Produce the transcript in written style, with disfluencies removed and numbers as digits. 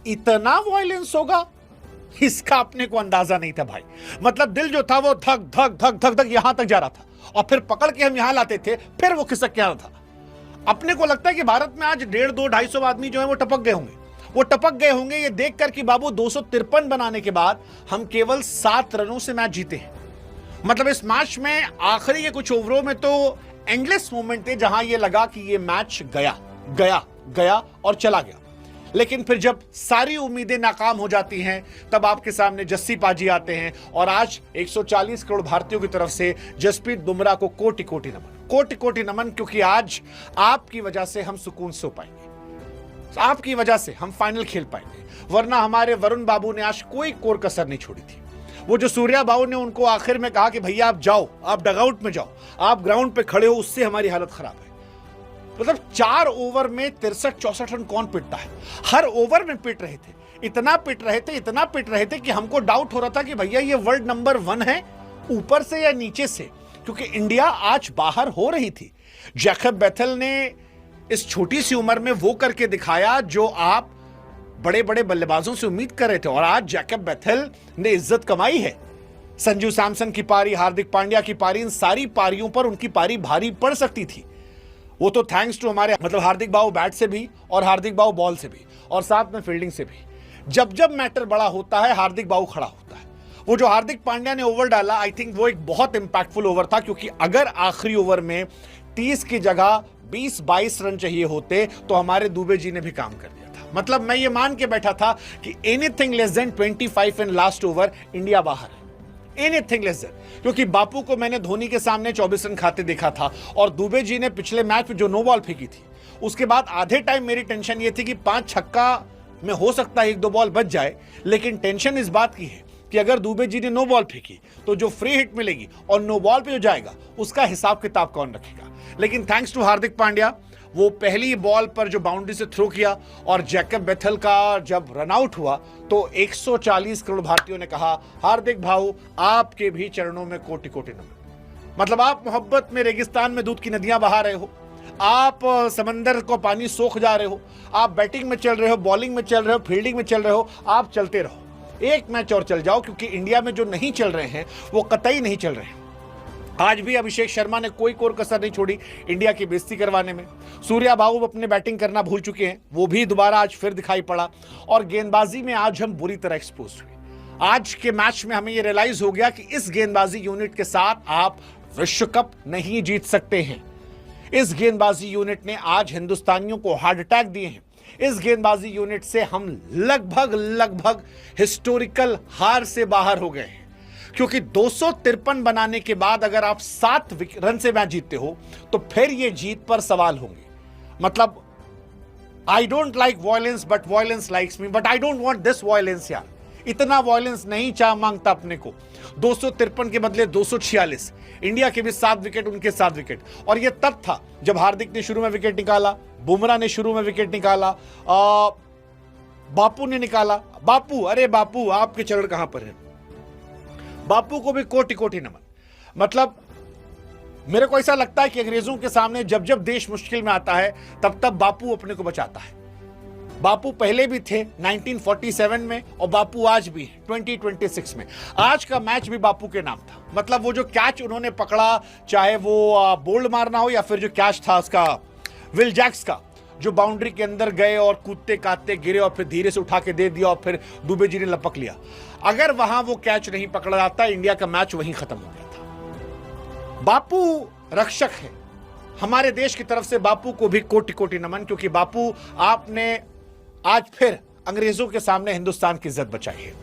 इतना वायलेंस होगा इसका अपने को अंदाजा नहीं था भाई। मतलब दिल जो था वो धक धक धक धक धक यहां तक जा रहा था, और फिर पकड़ के हम यहां लाते थे, फिर वो खिसक के आ रहा था। अपने को लगता है कि भारत में आज 150, 200, 250 आदमी जो है वो टपक गए होंगे। वो टपक गए होंगे ये देखकर कि बाबू 253 बनाने के बाद हम केवल 7 रनों से मैच जीते हैं। मतलब इस मैच में आखिरी के कुछ ओवरों में तो एंडलेस मोमेंट थे जहां ये लगा कि ये मैच गया गया गया और चला गया। लेकिन फिर जब सारी उम्मीदें नाकाम हो जाती हैं तब आपके सामने जस्सी पाजी आते हैं, और आज 140 करोड़ भारतीयों की तरफ से जसप्रीत बुमराह को कोटि कोटि नमन, कोटि कोटि नमन, क्योंकि आज आपकी वजह से हम सुकून सो पाएंगे, आपकी वजह से हम फाइनल खेल पाएंगे। वरना हमारे वरुण बाबू ने आज कोई कोर कसर नहीं छोड़ी थी। वो जो सूर्या बाबू ने उनको आखिर में कहा कि भैया आप जाओ, आप डगआउट में जाओ, आप ग्राउंड पे खड़े हो, उससे हमारी हालत खराब है। मतलब 4 ओवर में 63-64 रन कौन पिटता है? हर ओवर में पिट रहे थे, इतना पिट रहे थे, इतना पिट रहे थे कि हमको डाउट हो रहा था कि भैया ये वर्ल्ड नंबर 1 है ऊपर से या नीचे से, क्योंकि इंडिया आज बाहर हो रही थी। जैकब बेथेल ने इस छोटी सी उम्र में वो करके दिखाया जो आप बड़े बड़े बल्लेबाजों से उम्मीद कर रहे थे, और आज जैकब बेथेल ने इज्जत कमाई है। संजू सैमसन की पारी, हार्दिक पांड्या की पारी, इन सारी पारियों पर उनकी पारी भारी पड़ सकती थी। वो तो थैंक्स टू हमारे मतलब हार्दिक बाबू बैट से भी और हार्दिक बाबू बॉल से भी और साथ में फील्डिंग से भी। जब जब मैटर बड़ा होता है हार्दिक बाबू खड़ा होता है। वो जो हार्दिक पांड्या ने ओवर डाला, आई थिंक वो एक बहुत इंपैक्टफुल ओवर था, क्योंकि अगर आखिरी ओवर में 30 की जगह 20-22 रन चाहिए होते तो हमारे दुबे जी ने भी काम कर दिया था। मतलब मैं ये मान के बैठा था कि anything less than 25 in last over India बाहर है, एनीथिंग लेस देन। क्योंकि बापू को मैंने धोनी के सामने 24 रन खाते देखा था, और दुबे जी ने पिछले मैच में जो नो बॉल फेंकी थी उसके बाद आधे टाइम मेरी टेंशन ये थी कि 5 छक्का में हो सकता है 1-2 बॉल बच जाए, लेकिन टेंशन इस बात की है कि अगर दुबे जी ने नो बॉल फेंकी तो जो फ्री हिट मिलेगी और नो बॉल पे जो जाएगा उसका हिसाब किताब कौन रखेगा। लेकिन थैंक्स टू हार्दिक पांड्या, वो पहली बॉल पर जो बाउंड्री से थ्रो किया, और जैकब बेथेल का जब रन आउट हुआ तो 140 करोड़ भारतीयों ने कहा हार्दिक भाऊ आपके भी चरणों में कोटि कोटि नमन। मतलब आप मोहब्बत में रेगिस्तान में दूध की नदियां बहा रहे हो, आप समंदर को पानी सोख जा रहे हो, आप बैटिंग में चल रहे हो, बॉलिंग में चल रहे हो, फील्डिंग में चल रहे हो, आप चलते रहो, एक मैच और चल जाओ, क्योंकि इंडिया में जो नहीं चल रहे हैं वो कतई नहीं चल रहे हैं। आज भी अभिषेक शर्मा ने कोई कोर कसर नहीं छोड़ी इंडिया की बेइज्जती करवाने में। सूर्या बाबू अपने बैटिंग करना भूल चुके हैं, वो भी दोबारा आज फिर दिखाई पड़ा, और गेंदबाजी में आज हम बुरी तरह एक्सपोज हुए। आज के मैच में हमें ये रियलाइज हो गया कि इस गेंदबाजी यूनिट के साथ आप विश्व कप नहीं जीत सकते हैं। इस गेंदबाजी यूनिट ने आज हिंदुस्तानियों को हार्ट अटैक दिए हैं। इस गेंदबाजी यूनिट से हम लगभग हिस्टोरिकल हार से बाहर हो गए हैं, क्योंकि 253 बनाने के बाद अगर आप 7 रन से मैच जीतते हो तो फिर ये जीत पर सवाल होंगे। मतलब I don't like violence but violence likes me, but I don't want this violence यार। इतना वॉयलेंस नहीं चाह मांगता अपने को। 253 के बदले 246, इंडिया के भी 7 विकेट, उनके 7 विकेट। और ये तब था जब हार्दिक ने शुरू में विकेट निकाला, बुमराह ने शुरू में विकेट निकाला, बापू ने निकाला। बापू, अरे बापू आपके चरण कहां पर है? बापू को भी कोटि कोटि नमन। मतलब मेरे को ऐसा लगता है कि अंग्रेजों के सामने जब जब देश मुश्किल में आता है तब तब बापू अपने को बचाता है। बापू पहले भी थे 1947 में, और बापू आज भी 2026 में। आज का मैच भी बापू के नाम था। मतलब वो जो कैच उन्होंने पकड़ा, चाहे वो बोल्ड मारना हो या फिर जो कैच था उसका विल जैक्स का, जो बाउंड्री के अंदर गए और कूदते काटते गिरे और फिर धीरे से उठा के दे दिया और फिर दुबे जी ने लपक लिया। अगर वहां वो कैच नहीं पकड़ा जाता इंडिया का मैच वहीं खत्म हो गया था। बापू रक्षक है हमारे देश की तरफ से। बापू को भी कोटि कोटि नमन, क्योंकि बापू आपने आज फिर अंग्रेजों के सामने हिंदुस्तान की इज्जत बचाई है।